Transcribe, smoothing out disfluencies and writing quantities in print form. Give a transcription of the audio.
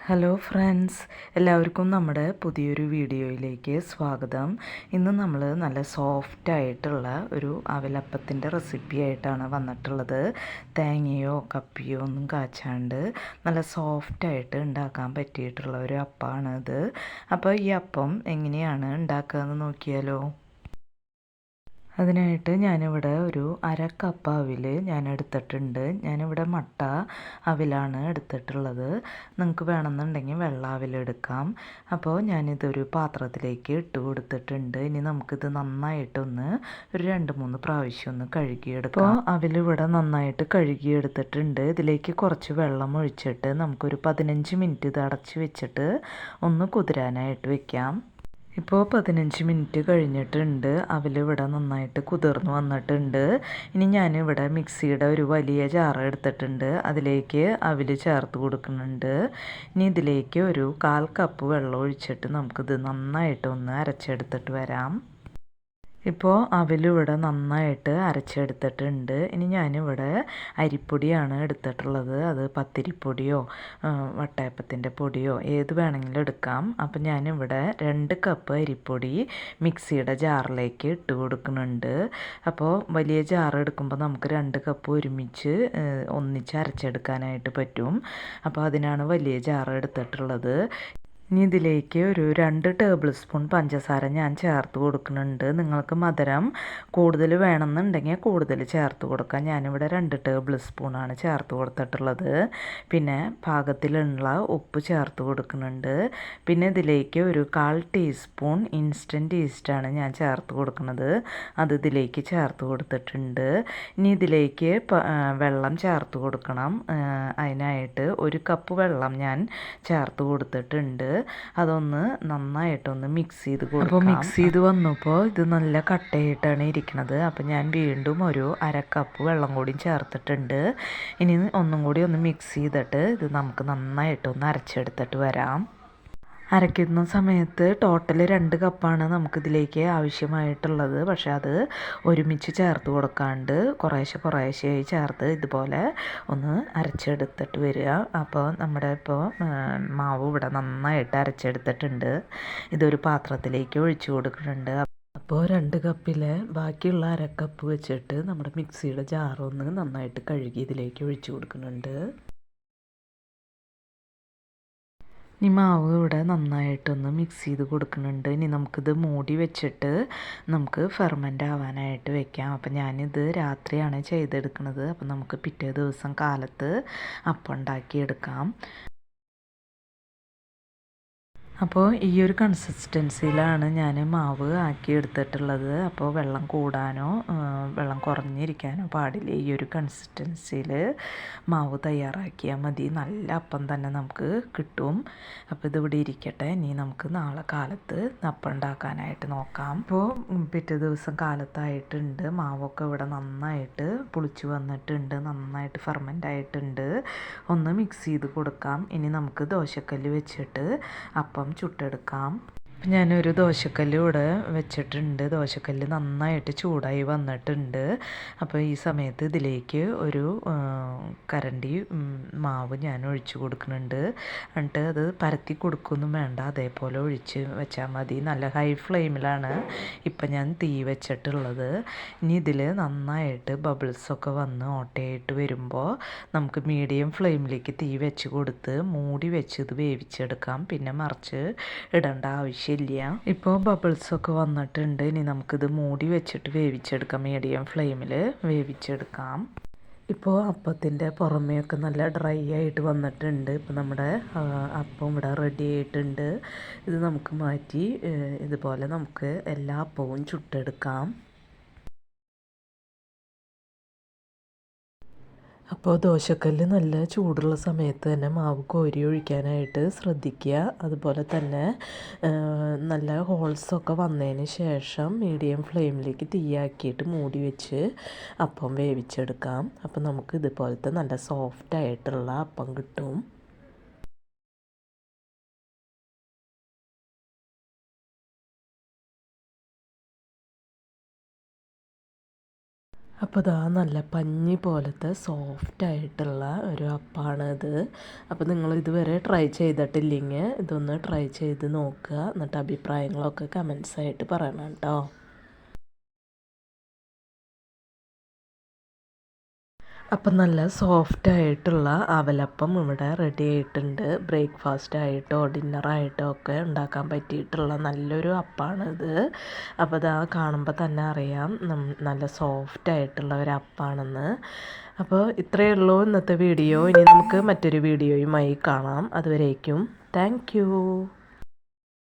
Hello friends, എല്ലാവർക്കും നമ്മുടെ പുതിയൊരു വീഡിയോയിലേക്ക് സ്വാഗതം. ഇന്ന് നമ്മൾ നല്ല സോഫ്റ്റായിട്ടുള്ള ഒരു അവലപ്പത്തിൻ്റെ റെസിപ്പി ആയിട്ടാണ് വന്നിട്ടുള്ളത്. തേങ്ങയോ കപ്പിയോ ഒന്നും കാച്ചാണ്ട് നല്ല സോഫ്റ്റായിട്ട് ഉണ്ടാക്കാൻ പറ്റിയിട്ടുള്ള ഒരു അപ്പമാണ് ഇത്. അപ്പോൾ ഈ അപ്പം എങ്ങനെയാണ് ഉണ്ടാക്കുകയെന്ന് നോക്കിയാലോ. അതിനായിട്ട് ഞാനിവിടെ ഒരു അര കപ്പ് അവിൽ ഞാൻ എടുത്തിട്ടുണ്ട്. ഞാനിവിടെ മട്ട അവിലാണ് എടുത്തിട്ടുള്ളത്. നിങ്ങൾക്ക് വേണമെന്നുണ്ടെങ്കിൽ വെള്ള അവിലെടുക്കാം. അപ്പോൾ ഞാനിതൊരു പാത്രത്തിലേക്ക് ഇട്ട് കൊടുത്തിട്ടുണ്ട്. ഇനി നമുക്കിത് നന്നായിട്ടൊന്ന് ഒരു 2-3 പ്രാവശ്യം ഒന്ന് കഴുകിയെടുക്കാം. അപ്പോൾ അവിലിവിടെ നന്നായിട്ട് കഴുകിയെടുത്തിട്ടുണ്ട്. ഇതിലേക്ക് കുറച്ച് വെള്ളം ഒഴിച്ചിട്ട് നമുക്കൊരു 15 മിനിറ്റ് ഇത് അടച്ച് വെച്ചിട്ട് ഒന്ന് കുതിരാനായിട്ട് വെക്കാം. ഇപ്പോൾ 15 മിനിറ്റ് കഴിഞ്ഞിട്ടുണ്ട്. അവലിവിടെ നന്നായിട്ട് കുതിർന്ന് വന്നിട്ടുണ്ട്. ഇനി ഞാനിവിടെ മിക്സിയുടെ ഒരു വലിയ ജാറ് എടുത്തിട്ടുണ്ട്. അതിലേക്ക് അവിൽ ചേർത്ത് കൊടുക്കുന്നുണ്ട്. ഇനി ഇതിലേക്ക് ഒരു 1/4 കപ്പ് വെള്ളം ഒഴിച്ചിട്ട് നമുക്കിത് നന്നായിട്ടൊന്ന് അരച്ചെടുത്തിട്ട് വരാം. ഇപ്പോൾ അവിലിവിടെ നന്നായിട്ട് അരച്ചെടുത്തിട്ടുണ്ട്. ഇനി ഞാനിവിടെ അരിപ്പൊടിയാണ് എടുത്തിട്ടുള്ളത്. അത് പത്തിരിപ്പൊടിയോ വട്ടയപ്പത്തിൻ്റെ പൊടിയോ ഏത് വേണമെങ്കിലും എടുക്കാം. അപ്പം ഞാനിവിടെ 2 കപ്പ് അരിപ്പൊടി മിക്സിയുടെ ജാറിലേക്ക് ഇട്ട് കൊടുക്കുന്നുണ്ട്. അപ്പോൾ വലിയ ജാർ എടുക്കുമ്പോൾ നമുക്ക് 2 കപ്പ് ഒന്നിച്ച് അരച്ചെടുക്കാനായിട്ട് പറ്റും. അപ്പോൾ അതിനാണ് വലിയ ജാർ എടുത്തിട്ടുള്ളത്. ഇനി ഇതിലേക്ക് ഒരു 2 ടേബിൾ സ്പൂൺ പഞ്ചസാര ഞാൻ ചേർത്ത് കൊടുക്കുന്നുണ്ട്. നിങ്ങൾക്ക് മധുരം കൂടുതൽ വേണമെന്നുണ്ടെങ്കിൽ കൂടുതൽ ചേർത്ത് കൊടുക്കാം. ഞാനിവിടെ 2 ടേബിൾ സ്പൂണാണ് ചേർത്ത് കൊടുത്തിട്ടുള്ളത്. പിന്നെ പാകത്തിലുള്ള ഉപ്പ് ചേർത്ത് കൊടുക്കുന്നുണ്ട്. പിന്നെ ഇതിലേക്ക് ഒരു 1/4 ടീസ്പൂൺ ഇൻസ്റ്റൻറ്റ് ഈസ്റ്റാണ് ഞാൻ ചേർത്ത് കൊടുക്കുന്നത്. അത് ഇതിലേക്ക് ചേർത്ത് കൊടുത്തിട്ടുണ്ട്. ഇനി ഇതിലേക്ക് വെള്ളം ചേർത്ത് കൊടുക്കണം. അതിനായിട്ട് 1 കപ്പ് വെള്ളം ഞാൻ ചേർത്ത് കൊടുത്തിട്ടുണ്ട്. അതൊന്ന് നന്നായിട്ടൊന്ന് മിക്സ് ചെയ്ത് കൊടുക്കാം. അപ്പോൾ മിക്സ് ചെയ്ത് വന്നപ്പോൾ ഇത് നല്ല കട്ടയായിട്ടാണ് ഇരിക്കുന്നത്. അപ്പോൾ ഞാൻ വീണ്ടും ഒരു 1/2 കപ്പ് വെള്ളം കൂടി ചേർത്തിട്ടുണ്ട്. ഇനി ഒന്നും കൂടി ഒന്ന് മിക്സ് ചെയ്തിട്ട് ഇത് നമുക്ക് നന്നായിട്ടൊന്ന് അരച്ചെടുത്തിട്ട് വരാം. അരയ്ക്കുന്ന സമയത്ത് ടോട്ടൽ 2 കപ്പാണ് നമുക്കിതിലേക്ക് ആവശ്യമായിട്ടുള്ളത്. പക്ഷേ അത് ഒരുമിച്ച് ചേർത്ത് കൊടുക്കാണ്ട് കുറേശ്ശെയായി ചേർത്ത് ഇതുപോലെ ഒന്ന് അരച്ചെടുത്തിട്ട് വരിക. അപ്പോൾ നമ്മുടെ മാവ് ഇവിടെ നന്നായിട്ട് അരച്ചെടുത്തിട്ടുണ്ട്. ഇതൊരു പാത്രത്തിലേക്ക് ഒഴിച്ചു കൊടുക്കുന്നുണ്ട്. അപ്പോൾ 2 കപ്പിലെ ബാക്കിയുള്ള 1/2 കപ്പ് വെച്ചിട്ട് നമ്മുടെ മിക്സിയുടെ ജാറൊന്ന് നന്നായിട്ട് കഴുകി ഇതിലേക്ക് ഒഴിച്ചു കൊടുക്കുന്നുണ്ട്. ഇനി മാവ് ഇവിടെ നന്നായിട്ടൊന്ന് മിക്സ് ചെയ്ത് കൊടുക്കുന്നുണ്ട്. ഇനി നമുക്കിത് മൂടി വെച്ചിട്ട് നമുക്ക് ഫെർമെൻ്റ് ആവാനായിട്ട് വെക്കാം. അപ്പം ഞാനിത് രാത്രിയാണ് ചെയ്തെടുക്കുന്നത്. അപ്പം നമുക്ക് പിറ്റേ ദിവസം കാലത്ത് അപ്പം ഉണ്ടാക്കിയെടുക്കാം. അപ്പോൾ ഈ ഒരു കൺസിസ്റ്റൻസിയിലാണ് ഞാൻ മാവ് ആക്കിയെടുത്തിട്ടുള്ളത്. അപ്പോൾ വെള്ളം കൂടാനോ വെള്ളം കുറഞ്ഞിരിക്കാനോ പാടില്ല. ഈ ഒരു കൺസിസ്റ്റൻസിയിൽ മാവ് തയ്യാറാക്കിയാൽ മതി. നല്ല അപ്പം തന്നെ നമുക്ക് കിട്ടും. അപ്പോൾ ഇതിവിടെ ഇരിക്കട്ടെ. ഇനി നമുക്ക് നാളെ കാലത്ത് അപ്പം ഉണ്ടാക്കാനായിട്ട് നോക്കാം. ഇപ്പോൾ പിറ്റേ ദിവസം കാലത്തായിട്ടുണ്ട്. മാവൊക്കെ ഇവിടെ നന്നായിട്ട് പുളിച്ച് വന്നിട്ടുണ്ട്. നന്നായിട്ട് ഫെർമെൻ്റ് ആയിട്ടുണ്ട്. ഒന്ന് മിക്സ് ചെയ്ത് കൊടുക്കാം. ഇനി നമുക്ക് ദോശക്കല്ല് വെച്ചിട്ട് അപ്പം ചുട്ടെടുക്കാം. ഞാനൊരു ദോശക്കല്ല് ഇവിടെ വെച്ചിട്ടുണ്ട്. ദോശക്കല്ല് നന്നായിട്ട് ചൂടായി വന്നിട്ടുണ്ട്. അപ്പോൾ ഈ സമയത്ത് ഇതിലേക്ക് ഒരു കരണ്ടി മാവ് ഞാൻ ഒഴിച്ചു കൊടുക്കുന്നുണ്ട്. എന്നിട്ട് അത് പരത്തി കൊടുക്കൊന്നും വേണ്ട, അതേപോലെ ഒഴിച്ച് വെച്ചാൽ മതി. നല്ല ഹൈ ഫ്ലെയിമിലാണ് ഇപ്പം ഞാൻ തീ വെച്ചിട്ടുള്ളത്. ഇനി ഇതിൽ നന്നായിട്ട് ബബിൾസൊക്കെ വന്ന് ഓട്ടയായിട്ട് വരുമ്പോൾ നമുക്ക് മീഡിയം ഫ്ലെയിമിലേക്ക് തീ വെച്ച് കൊടുത്ത് മൂടി വെച്ച് ഇത് വേവിച്ചെടുക്കാം. പിന്നെ മറിച്ച് ഇടേണ്ട ആവശ്യം ഇല്ല. ഇപ്പോൾ ബബിൾസൊക്കെ വന്നിട്ടുണ്ട്. ഇനി നമുക്കിത് മൂടി വെച്ചിട്ട് വേവിച്ചെടുക്കാം. മീഡിയം ഫ്ലെയിമിൽ വേവിച്ചെടുക്കാം. ഇപ്പോൾ അപ്പത്തിൻ്റെ പുറമേയൊക്കെ നല്ല ഡ്രൈ ആയിട്ട് വന്നിട്ടുണ്ട്. ഇപ്പോൾ നമ്മുടെ അപ്പം ഇവിടെ റെഡി ആയിട്ടുണ്ട്. ഇത് നമുക്ക് മാറ്റി ഇതുപോലെ നമുക്ക് എല്ലാ അപ്പവും ചുട്ടെടുക്കാം. അപ്പോൾ ദോശക്കല്ല് നല്ല ചൂടുള്ള സമയത്ത് തന്നെ മാവ് കോരി ഒഴിക്കാനായിട്ട് ശ്രദ്ധിക്കുക. അതുപോലെ തന്നെ നല്ല ഹോൾസൊക്കെ വന്നതിന് ശേഷം മീഡിയം ഫ്ലെയിമിലേക്ക് തീയാക്കിയിട്ട് മൂടി വെച്ച് അപ്പം വേവിച്ചെടുക്കാം. അപ്പോൾ നമുക്ക് ഇതുപോലത്തെ നല്ല സോഫ്റ്റായിട്ടുള്ള അപ്പം കിട്ടും. അപ്പോൾ ഇതാ നല്ല പഞ്ഞി പോലത്തെ സോഫ്റ്റായിട്ടുള്ള ഒരു അപ്പമാണിത്. അപ്പോൾ നിങ്ങൾ ഇതുവരെ ട്രൈ ചെയ്തിട്ടില്ലെങ്കിൽ ഇതൊന്ന് ട്രൈ ചെയ്ത് നോക്കുക. എന്നിട്ട് അഭിപ്രായങ്ങളൊക്കെ കമൻസായിട്ട് പറയണം കേട്ടോ. അപ്പം നല്ല സോഫ്റ്റായിട്ടുള്ള അവലപ്പം ഇവിടെ റെഡി ആയിട്ടുണ്ട്. ബ്രേക്ക്ഫാസ്റ്റായിട്ടോ ഡിന്നറായിട്ടോ ഒക്കെ ഉണ്ടാക്കാൻ പറ്റിയിട്ടുള്ള നല്ലൊരു അപ്പമാണിത്. അപ്പോൾ ഇതാ കാണുമ്പോൾ തന്നെ അറിയാം നല്ല സോഫ്റ്റായിട്ടുള്ള ഒരു അപ്പമാണെന്ന്. അപ്പോൾ ഇത്രയേ ഉള്ളൂ ഇന്നത്തെ വീഡിയോ. ഇനി നമുക്ക് മറ്റൊരു വീഡിയോയുമായി കാണാം. അതുവരേക്കും താങ്ക് യു.